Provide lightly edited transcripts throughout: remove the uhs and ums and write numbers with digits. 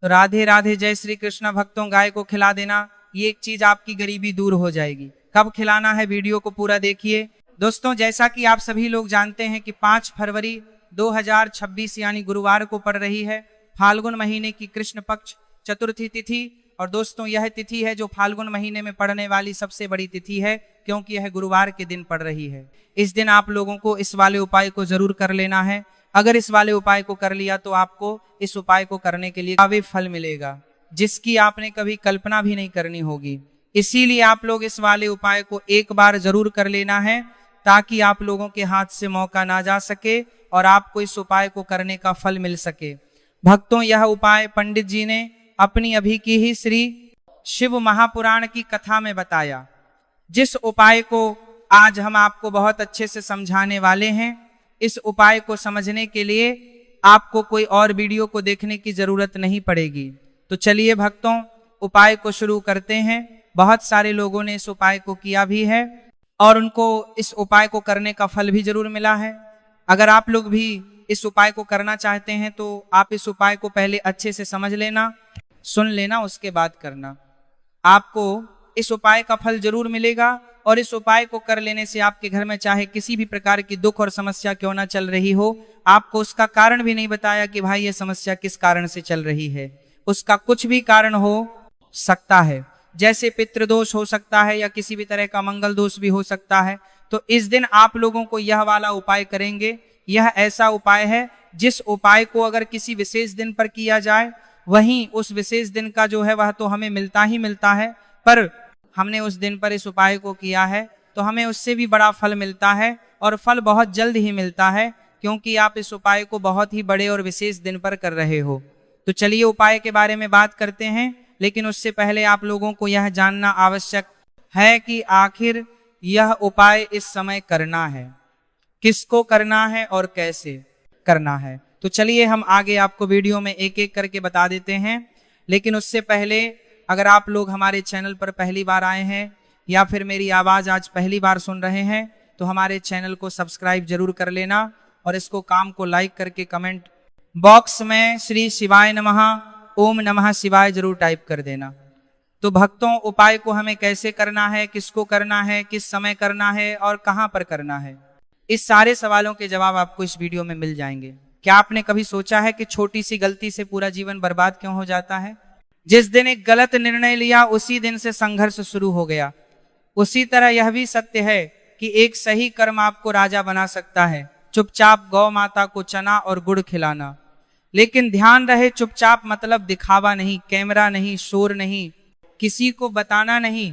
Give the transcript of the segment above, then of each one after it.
तो राधे राधे, जय श्री कृष्ण। भक्तों, गाय को खिला देना, ये एक चीज आपकी गरीबी दूर हो जाएगी। कब खिलाना है, वीडियो को पूरा देखिए। दोस्तों, जैसा कि आप सभी लोग जानते हैं कि 5 फरवरी 2026 यानी गुरुवार को पड़ रही है फाल्गुन महीने की कृष्ण पक्ष चतुर्थी तिथि। और दोस्तों, यह तिथि है जो फाल्गुन महीने में पड़ने वाली सबसे बड़ी तिथि है, क्योंकि यह गुरुवार के दिन पड़ रही है। इस दिन आप लोगों को इस वाले उपाय को जरूर कर लेना है। अगर इस वाले उपाय को कर लिया तो आपको इस उपाय को करने के लिए काफी फल मिलेगा, जिसकी आपने कभी कल्पना भी नहीं करनी होगी। इसीलिए आप लोग इस वाले उपाय को एक बार जरूर कर लेना है, ताकि आप लोगों के हाथ से मौका ना जा सके और आपको इस उपाय को करने का फल मिल सके। भक्तों, यह उपाय पंडित जी ने अपनी अभी की ही श्री शिव महापुराण की कथा में बताया, जिस उपाय को आज हम आपको बहुत अच्छे से समझाने वाले हैं। इस उपाय को समझने के लिए आपको कोई और वीडियो को देखने की जरूरत नहीं पड़ेगी। तो चलिए भक्तों, उपाय को शुरू करते हैं। बहुत सारे लोगों ने इस उपाय को किया भी है और उनको इस उपाय को करने का फल भी जरूर मिला है। अगर आप लोग भी इस उपाय को करना चाहते हैं तो आप इस उपाय को पहले अच्छे से समझ लेना, सुन लेना, उसके बाद करना। आपको इस उपाय का फल जरूर मिलेगा और इस उपाय को कर लेने से आपके घर में चाहे किसी भी प्रकार की दुख और समस्या क्यों ना चल रही हो, आपको उसका कारण भी नहीं बताया कि भाई ये समस्या किस कारण से चल रही है, उसका कुछ भी कारण हो सकता है। जैसे पितृदोष हो सकता है या किसी भी तरह का मंगल दोष भी हो सकता है। तो इस दिन आप लोगों को यह वाला उपाय करेंगे। यह ऐसा उपाय है जिस उपाय को अगर किसी विशेष दिन पर किया जाए, वहीं उस विशेष दिन का जो है वह तो हमें मिलता ही मिलता है, पर हमने उस दिन पर इस उपाय को किया है तो हमें उससे भी बड़ा फल मिलता है और फल बहुत जल्द ही मिलता है, क्योंकि आप इस उपाय को बहुत ही बड़े और विशेष दिन पर कर रहे हो। तो चलिए उपाय के बारे में बात करते हैं, लेकिन उससे पहले आप लोगों को यह जानना आवश्यक है कि आखिर यह उपाय इस समय करना है, किसको करना है और कैसे करना है। तो चलिए हम आगे आपको वीडियो में एक एक करके बता देते हैं। लेकिन उससे पहले अगर आप लोग हमारे चैनल पर पहली बार आए हैं या फिर मेरी आवाज़ आज पहली बार सुन रहे हैं तो हमारे चैनल को सब्सक्राइब जरूर कर लेना और इसको काम को लाइक करके कमेंट बॉक्स में श्री शिवाय नमः, ओम नमः शिवाय जरूर टाइप कर देना। तो भक्तों, उपाय को हमें कैसे करना है, किसको करना है, किस समय करना है और कहां पर करना है, इस सारे सवालों के जवाब आपको इस वीडियो में मिल जाएंगे। क्या आपने कभी सोचा है कि छोटी सी गलती से पूरा जीवन बर्बाद क्यों हो जाता है? जिस दिन एक गलत निर्णय लिया उसी दिन से संघर्ष शुरू हो गया। उसी तरह यह भी सत्य है कि एक सही कर्म आपको राजा बना सकता है। चुपचाप गौ माता को चना और गुड़ खिलाना। लेकिन ध्यान रहे, चुपचाप मतलब दिखावा नहीं, कैमरा नहीं, शोर नहीं, किसी को बताना नहीं,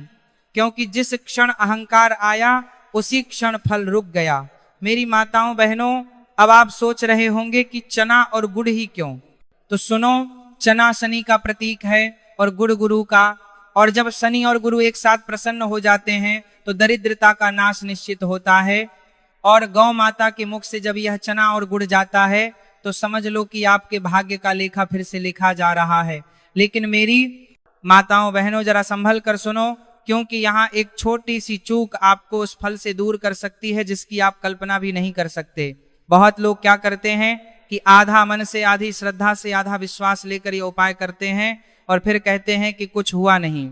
क्योंकि जिस क्षण अहंकार आया उसी क्षण फल रुक गया। मेरी माताओं बहनों, अब आप सोच रहे होंगे कि चना और गुड़ ही क्यों? तो सुनो, चना शनि का प्रतीक है और गुड़ गुरु का, और जब शनि और गुरु एक साथ प्रसन्न हो जाते हैं तो दरिद्रता का नाश निश्चित होता है। और गौ माता के मुख से जब यह चना और गुड़ जाता है तो समझ लो कि आपके भाग्य का लेखा फिर से लिखा जा रहा है। लेकिन मेरी माताओं बहनों, जरा संभल कर सुनो, क्योंकि यहाँ एक छोटी सी चूक आपको उस फल से दूर कर सकती है जिसकी आप कल्पना भी नहीं कर सकते। बहुत लोग क्या करते हैं कि आधा मन से, आधी श्रद्धा से, आधा विश्वास लेकर ये उपाय करते हैं और फिर कहते हैं कि कुछ हुआ नहीं।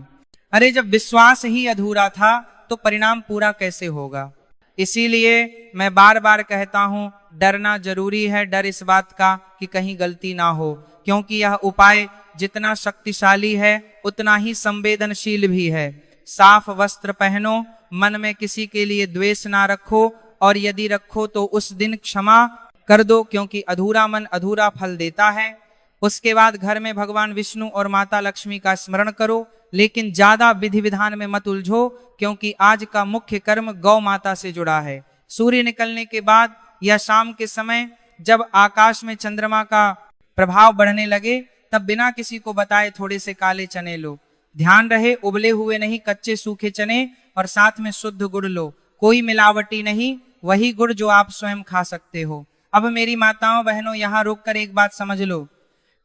अरे, जब विश्वास ही अधूरा था तो परिणाम पूरा कैसे होगा? इसीलिए मैं बार बार कहता हूं, डरना जरूरी है। डर इस बात का कि कहीं गलती ना हो, क्योंकि यह उपाय जितना शक्तिशाली है उतना ही संवेदनशील भी है। साफ वस्त्र पहनो, मन में किसी के लिए द्वेष ना रखो, और यदि रखो तो उस दिन क्षमा कर दो, क्योंकि अधूरा मन अधूरा फल देता है। उसके बाद घर में भगवान विष्णु और माता लक्ष्मी का स्मरण करो, लेकिन ज्यादा विधि विधान में मत उलझो, क्योंकि आज का मुख्य कर्म गौ माता से जुड़ा है। सूर्य निकलने के बाद या शाम के समय जब आकाश में चंद्रमा का प्रभाव बढ़ने लगे, तब बिना किसी को बताए थोड़े से काले चने लो। ध्यान रहे, उबले हुए नहीं, कच्चे सूखे चने, और साथ में शुद्ध गुड़ लो। कोई मिलावटी नहीं, वही गुड़ जो आप स्वयं खा सकते हो। अब मेरी माताओं बहनों, यहाँ रोककर एक बात समझ लो।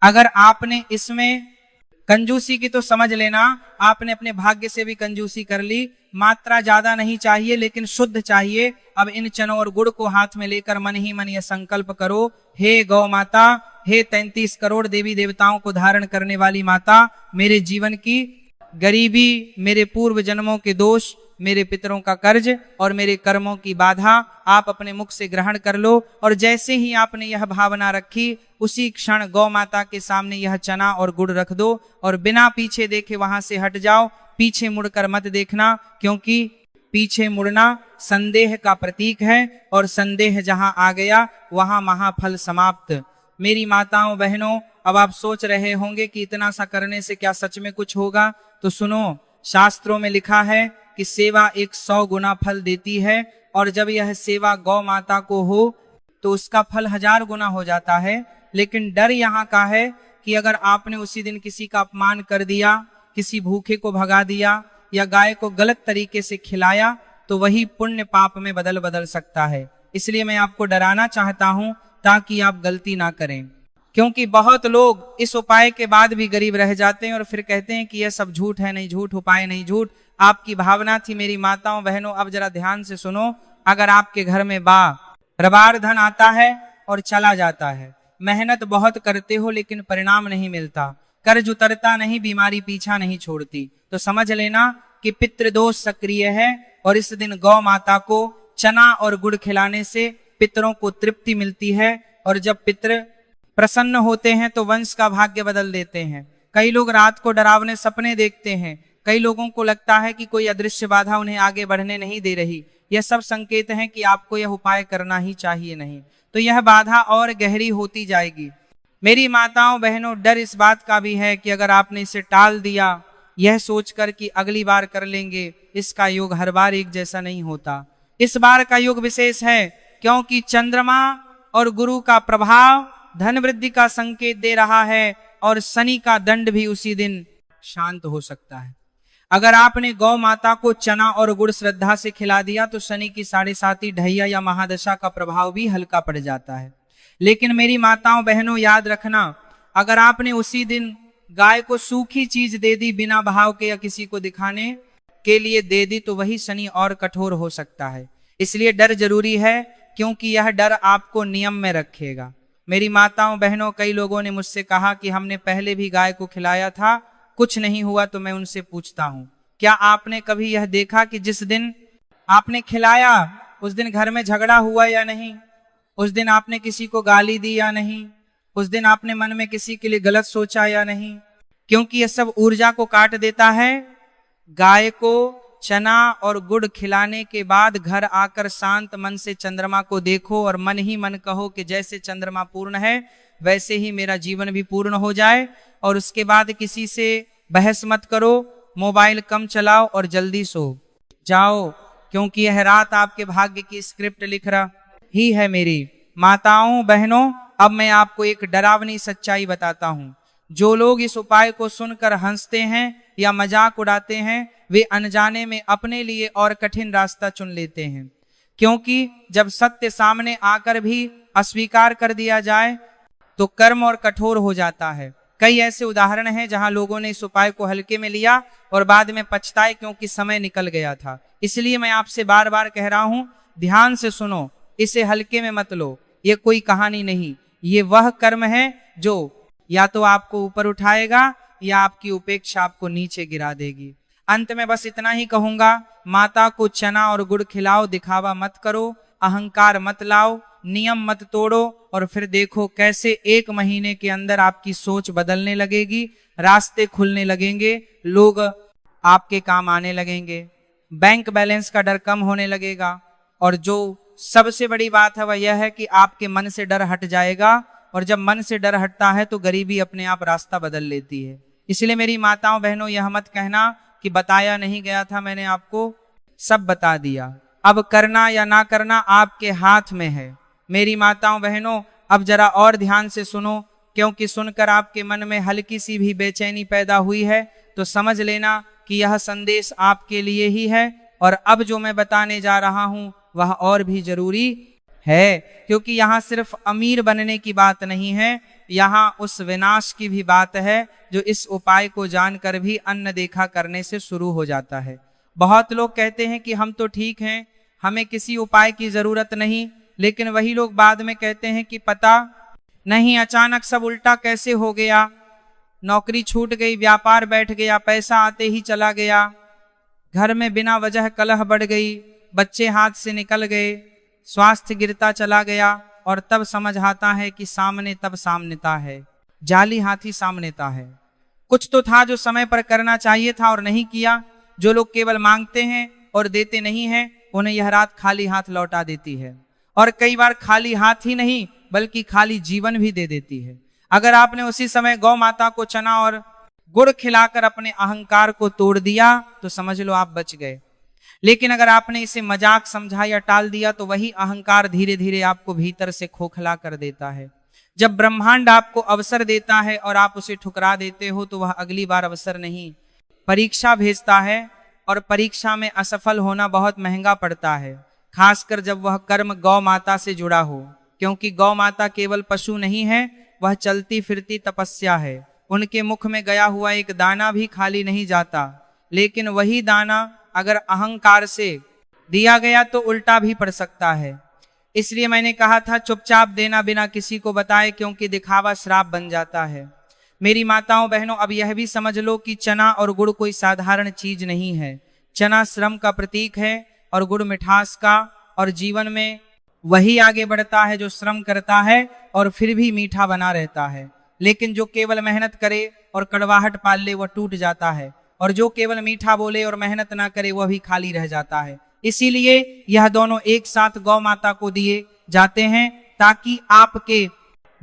अगर आपने इसमें कंजूसी की तो समझ लेना, आपने अपने भाग्य से भी कंजूसी कर ली। मात्रा ज्यादा नहीं चाहिए, लेकिन शुद्ध चाहिए। अब इन चनों और गुड़ को हाथ में लेकर मन ही मन यह संकल्प करो, हे गौ माता, हे 33 करोड़ देवी देवताओं को धारण करने वाली माता, मेरे जीवन की गरीबी, मेरे पूर्व जन्मों के दोष, मेरे पितरों का कर्ज और मेरे कर्मों की बाधा आप अपने मुख से ग्रहण कर लो। और जैसे ही आपने यह भावना रखी, उसी क्षण गौ माता के सामने यह चना और गुड़ रख दो और बिना पीछे देखे वहां से हट जाओ। पीछे मुड़कर मत देखना, क्योंकि पीछे मुड़ना संदेह का प्रतीक है और संदेह जहां आ गया वहां महाफल समाप्त। मेरी माताओं बहनों, अब आप सोच रहे होंगे कि इतना सा करने से क्या सच में कुछ होगा? तो सुनो, शास्त्रों में लिखा है कि सेवा 100 गुना फल देती है, और जब यह सेवा गौ माता को हो तो उसका फल 1000 गुना हो जाता है। लेकिन डर यहाँ का है कि अगर आपने उसी दिन किसी का अपमान कर दिया, किसी भूखे को भगा दिया या गाय को गलत तरीके से खिलाया, तो वही पुण्य पाप में बदल सकता है। इसलिए मैं आपको डराना चाहता हूं ताकि आप गलती ना करें, क्योंकि बहुत लोग इस उपाय के बाद भी गरीब रह जाते हैं और फिर कहते हैं कि यह सब झूठ है। नहीं झूठ, उपाय नहीं झूठ, आपकी भावना थी। मेरी माताओं बहनों, अब जरा ध्यान से सुनो। अगर आपके घर में रबार धन आता है और चला जाता है, मेहनत बहुत करते हो लेकिन परिणाम नहीं मिलता, कर्ज उतरता नहीं, बीमारी पीछा नहीं छोड़ती, तो समझ लेना कि पितृदोष सक्रिय है। और इस दिन गौ माता को चना और गुड़ खिलाने से पितरों को तृप्ति मिलती है, और जब पितर प्रसन्न होते हैं तो वंश का भाग्य बदल देते हैं। कई लोग रात को डरावने सपने देखते हैं, कई लोगों को लगता है कि कोई अदृश्य बाधा उन्हें आगे बढ़ने नहीं दे रही। यह सब संकेत हैं कि आपको यह उपाय करना ही चाहिए, नहीं तो यह बाधा और गहरी होती जाएगी। मेरी माताओं बहनों, डर इस बात का भी है कि अगर आपने इसे टाल दिया यह सोचकर कि अगली बार कर लेंगे, इसका योग हर बार एक जैसा नहीं होता। इस बार का योग विशेष है क्योंकि चंद्रमा और गुरु का प्रभाव धन वृद्धि का संकेत दे रहा है, और शनि का दंड भी उसी दिन शांत हो सकता है। अगर आपने गौ माता को चना और गुड़ श्रद्धा से खिला दिया तो शनि की 7.5 ढैया या महादशा का प्रभाव भी हल्का पड़ जाता है। लेकिन मेरी माताओं बहनों, याद रखना, अगर आपने उसी दिन गाय को सूखी चीज दे दी बिना भाव के या किसी को दिखाने के लिए दे दी, तो वही शनि और कठोर हो सकता है। इसलिए डर जरूरी है, क्योंकि यह डर आपको नियम में रखेगा। मेरी माताओं बहनों, कई लोगों ने मुझसे कहा कि हमने पहले भी गाय को खिलाया था, कुछ नहीं हुआ। तो मैं उनसे पूछता हूं, क्या आपने कभी यह देखा कि जिस दिन आपने खिलाया उस दिन घर में झगड़ा हुआ या नहीं? उस दिन आपने किसी को गाली दी या नहीं? उस दिन आपने मन में किसी के लिए गलत सोचा या नहीं? क्योंकि यह सब ऊर्जा को काट देता है। गाय को चना और गुड़ खिलाने के बाद घर आकर शांत मन से चंद्रमा को देखो और मन ही मन कहो कि जैसे चंद्रमा पूर्ण है वैसे ही मेरा जीवन भी पूर्ण हो जाए। और उसके बाद किसी से बहस मत करो, मोबाइल कम चलाओ और जल्दी सो जाओ, क्योंकि यह रात आपके भाग्य की स्क्रिप्ट लिख रही है। मेरी माताओं बहनों, अब मैं आपको एक डरावनी सच्चाई बताता हूं। जो लोग इस उपाय को सुनकर हंसते हैं या मजाक उड़ाते हैं, वे अनजाने में अपने लिए और कठिन रास्ता चुन लेते हैं, क्योंकि जब सत्य सामने आकर भी अस्वीकार कर दिया जाए तो कर्म और कठोर हो जाता है। कई ऐसे उदाहरण हैं जहां लोगों ने इस उपाय को हल्के में लिया और बाद में पछताए क्योंकि समय निकल गया था। इसलिए मैं आपसे बार बार कह रहा हूं, ध्यान से सुनो, इसे हल्के में मत लो। ये कोई कहानी नहीं, ये वह कर्म है जो या तो आपको ऊपर उठाएगा या आपकी उपेक्षा आपको नीचे गिरा देगी। अंत में बस इतना ही कहूंगा, माता को चना और गुड़ खिलाओ, दिखावा मत करो, अहंकार मत लाओ, नियम मत तोड़ो, और फिर देखो कैसे 1 महीने के अंदर आपकी सोच बदलने लगेगी, रास्ते खुलने लगेंगे, लोग आपके काम आने लगेंगे, बैंक बैलेंस का डर कम होने लगेगा, और जो सबसे बड़ी बात है वह यह है कि आपके मन से डर हट जाएगा। और जब मन से डर हटता है तो गरीबी अपने आप रास्ता बदल लेती है। इसलिए मेरी माताओं बहनों, यह मत कहना कि बताया नहीं गया था, मैंने आपको सब बता दिया। अब करना या ना करना आपके हाथ में है। मेरी माताओं बहनों, अब जरा और ध्यान से सुनो, क्योंकि सुनकर आपके मन में हल्की सी भी बेचैनी पैदा हुई है तो समझ लेना कि यह संदेश आपके लिए ही है। और अब जो मैं बताने जा रहा हूं वह और भी जरूरी है, क्योंकि यहाँ सिर्फ अमीर बनने की बात नहीं है, यहाँ उस विनाश की भी बात है जो इस उपाय को जानकर भी अनदेखा करने से शुरू हो जाता है। बहुत लोग कहते हैं कि हम तो ठीक हैं, हमें किसी उपाय की जरूरत नहीं, लेकिन वही लोग बाद में कहते हैं कि पता नहीं अचानक सब उल्टा कैसे हो गया, नौकरी छूट गई, व्यापार बैठ गया, पैसा आते ही चला गया, घर में बिना वजह कलह बढ़ गई, बच्चे हाथ से निकल गए, स्वास्थ्य गिरता चला गया, और तब समझ आता है कि सामने तब सामनेता है, जाली हाथी सामनेता है। कुछ तो था जो समय पर करना चाहिए था और नहीं किया। जो लोग केवल मांगते हैं और देते नहीं हैं, उन्हें यह रात खाली हाथ लौटा देती है, और कई बार खाली हाथ ही नहीं बल्कि खाली जीवन भी दे देती है। अगर आपने उसी समय गौ माता को चना और गुड़ खिलाकर अपने अहंकार को तोड़ दिया तो समझ लो आप बच गए। लेकिन अगर आपने इसे मजाक समझा या टाल दिया तो वही अहंकार धीरे धीरे आपको भीतर से खोखला कर देता है। जब ब्रह्मांड आपको अवसर देता है और आप उसे ठुकरा देते हो तो वह अगली बार अवसर नहीं, परीक्षा भेजता है, और परीक्षा में असफल होना बहुत महंगा पड़ता है, खासकर जब वह कर्म गौ माता से जुड़ा हो, क्योंकि गौ माता केवल पशु नहीं है, वह चलती फिरती तपस्या है। उनके मुख में गया हुआ एक दाना भी खाली नहीं जाता, लेकिन वही दाना अगर अहंकार से दिया गया तो उल्टा भी पड़ सकता है। इसलिए मैंने कहा था चुपचाप देना बिना किसी को बताए, क्योंकि दिखावा श्राप बन जाता है। मेरी माताओं बहनों, अब यह भी समझ लो कि चना और गुड़ कोई साधारण चीज नहीं है। चना श्रम का प्रतीक है और गुड़ मिठास का, और जीवन में वही आगे बढ़ता है जो श्रम करता है और फिर भी मीठा बना रहता है। लेकिन जो केवल मेहनत करे और कड़वाहट पाल ले वह टूट जाता है, और जो केवल मीठा बोले और मेहनत ना करे वह भी खाली रह जाता है। इसीलिए यह दोनों एक साथ गौ माता को दिए जाते हैं ताकि आपके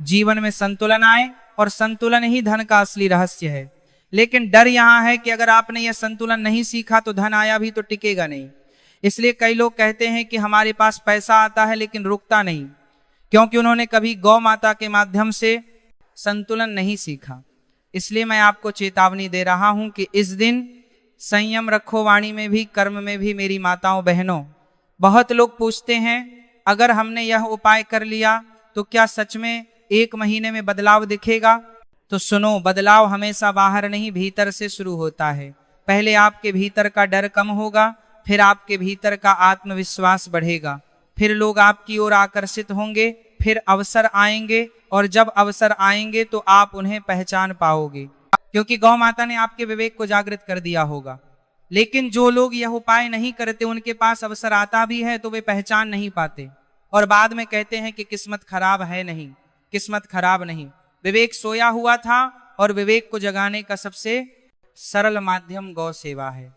जीवन में संतुलन आए, और संतुलन ही धन का असली रहस्य है। लेकिन डर यहाँ है कि अगर आपने यह संतुलन नहीं सीखा तो धन आया भी तो टिकेगा नहीं। इसलिए कई लोग कहते हैं कि हमारे पास पैसा आता है लेकिन रुकता नहीं, क्योंकि उन्होंने कभी गौ माता के माध्यम से संतुलन नहीं सीखा। इसलिए मैं आपको चेतावनी दे रहा हूं कि इस दिन संयम रखो, वाणी में भी कर्म में भी। मेरी माताओं बहनों, बहुत लोग पूछते हैं अगर हमने यह उपाय कर लिया तो क्या सच में 1 महीने में बदलाव दिखेगा? तो सुनो, बदलाव हमेशा बाहर नहीं भीतर से शुरू होता है। पहले आपके भीतर का डर कम होगा, फिर आपके भीतर का आत्मविश्वास बढ़ेगा, फिर लोग आपकी ओर आकर्षित होंगे, फिर अवसर आएंगे, और जब अवसर आएंगे तो आप उन्हें पहचान पाओगे, क्योंकि गौ माता ने आपके विवेक को जागृत कर दिया होगा। लेकिन जो लोग यह उपाय नहीं करते, उनके पास अवसर आता भी है तो वे पहचान नहीं पाते, और बाद में कहते हैं कि किस्मत खराब है। नहीं, किस्मत खराब नहीं, विवेक सोया हुआ था, और विवेक को जगाने का सबसे सरल माध्यम गौ सेवा है।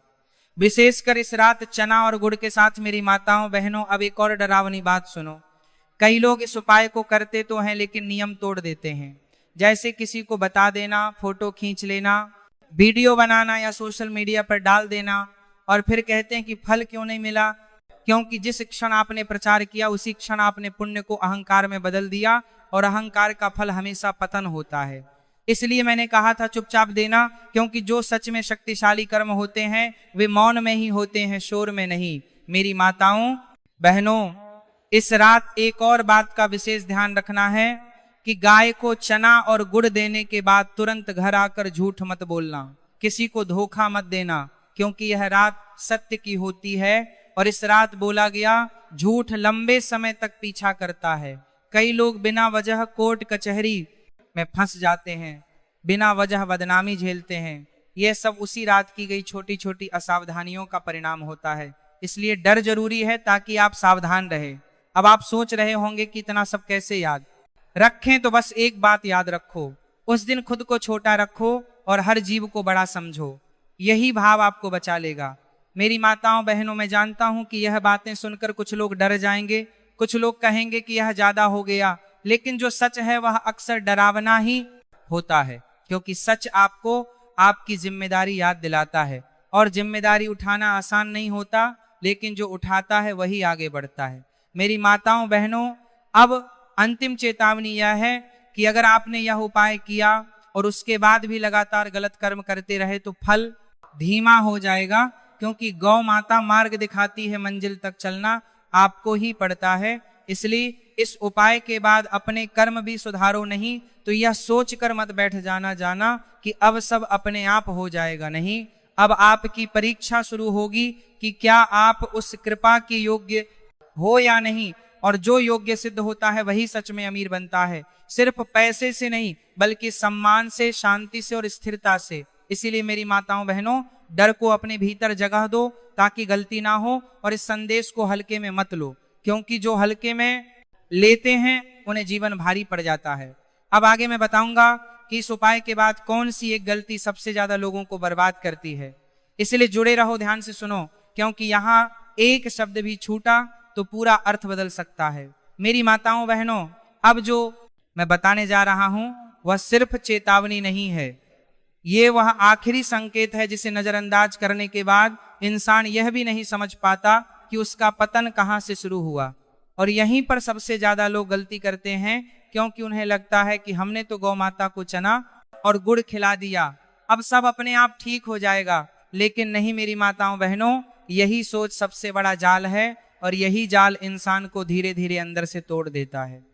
विशेषकर इस रात चना और गुड़ के साथ मेरी माताओं बहनों, अब एक और डरावनी बात सुनो। कई लोग इस उपाय को करते तो हैं लेकिन नियम तोड़ देते हैं। जैसे किसी को बता देना, फोटो खींच लेना, वीडियो बनाना या सोशल मीडिया पर डाल देना, और फिर कहते हैं कि फल क्यों नहीं मिला, क्योंकि जिस क्षण आपने प्रचार किया उसी क्षण आपने पुण्य को अहंकार में बदल दिया, और अहंकार का फल हमेशा पतन होता है। इसलिए मैंने कहा था चुपचाप देना, क्योंकि जो सच में शक्तिशाली कर्म होते हैं वे मौन में ही होते हैं, शोर में नहीं। मेरी माताओं बहनों, इस रात एक और बात का विशेष ध्यान रखना है कि गाय को चना और गुड़ देने के बाद तुरंत घर आकर झूठ मत बोलना, किसी को धोखा मत देना, क्योंकि यह रात सत्य की होती है। और इस रात बोला गया झूठ लंबे समय तक पीछा करता है। कई लोग बिना वजह कोर्ट कचहरी में फंस जाते हैं, बिना वजह बदनामी झेलते हैं। यह सब उसी रात की गई छोटी छोटी असावधानियों का परिणाम होता है। इसलिए डर जरूरी है ताकि आप सावधान रहे। अब आप सोच रहे होंगे कि इतना सब कैसे याद रखें, तो बस एक बात याद रखो, उस दिन खुद को छोटा रखो और हर जीव को बड़ा समझो। यही भाव आपको बचा लेगा। मेरी माताओं बहनों, मैं जानता हूं कि यह बातें सुनकर कुछ लोग डर जाएंगे, कुछ लोग कहेंगे कि यह ज्यादा हो गया, लेकिन जो सच है वह अक्सर डरावना ही होता है, क्योंकि सच आपको आपकी जिम्मेदारी याद दिलाता है। और जिम्मेदारी उठाना आसान नहीं होता, लेकिन जो उठाता है वही आगे बढ़ता है। मेरी माताओं बहनों, अब अंतिम चेतावनी यह है कि अगर आपने यह उपाय किया और उसके बाद भी लगातार गलत कर्म करते रहे तो फल धीमा हो जाएगा, क्योंकि गौ माता मार्ग दिखाती है, मंजिल तक चलना आपको ही पड़ता है। इसलिए इस उपाय के बाद अपने कर्म भी सुधारो नहीं तो यह सोचकर मत बैठ जाना कि अब सब अपने आप हो जाएगा। नहीं, अब आपकी परीक्षा शुरू होगी कि क्या आप उस कृपा के योग्य हो या नहीं। और जो योग्य सिद्ध होता है वही सच में अमीर बनता है, सिर्फ पैसे से नहीं बल्कि सम्मान से, शांति से और स्थिरता से। इसीलिए मेरी माताओं बहनों, डर को अपने भीतर जगह दो ताकि गलती ना हो, और इस संदेश को हल्के में मत लो, क्योंकि जो हल्के में लेते हैं उन्हें जीवन भारी पड़ जाता है। अब आगे मैं बताऊंगा कि इस उपाय के बाद कौन सी एक गलती सबसे ज्यादा लोगों को बर्बाद करती है। इसलिए जुड़े रहो, ध्यान से सुनो, क्योंकि यहाँ एक शब्द भी छूटा तो पूरा अर्थ बदल सकता है। मेरी माताओं बहनों, अब जो मैं बताने जा रहा हूं वह सिर्फ चेतावनी नहीं है, ये वह आखिरी संकेत है जिसे नजरअंदाज करने के बाद इंसान यह भी नहीं समझ पाता कि उसका पतन कहां से शुरू हुआ। और यहीं पर सबसे ज्यादा लोग गलती करते हैं, क्योंकि उन्हें लगता है कि हमने तो गौ माता को चना और गुड़ खिला दिया, अब सब अपने आप ठीक हो जाएगा। लेकिन नहीं मेरी माताओं बहनों, यही सोच सबसे बड़ा जाल है, और यही जाल इंसान को धीरे धीरे अंदर से तोड़ देता है।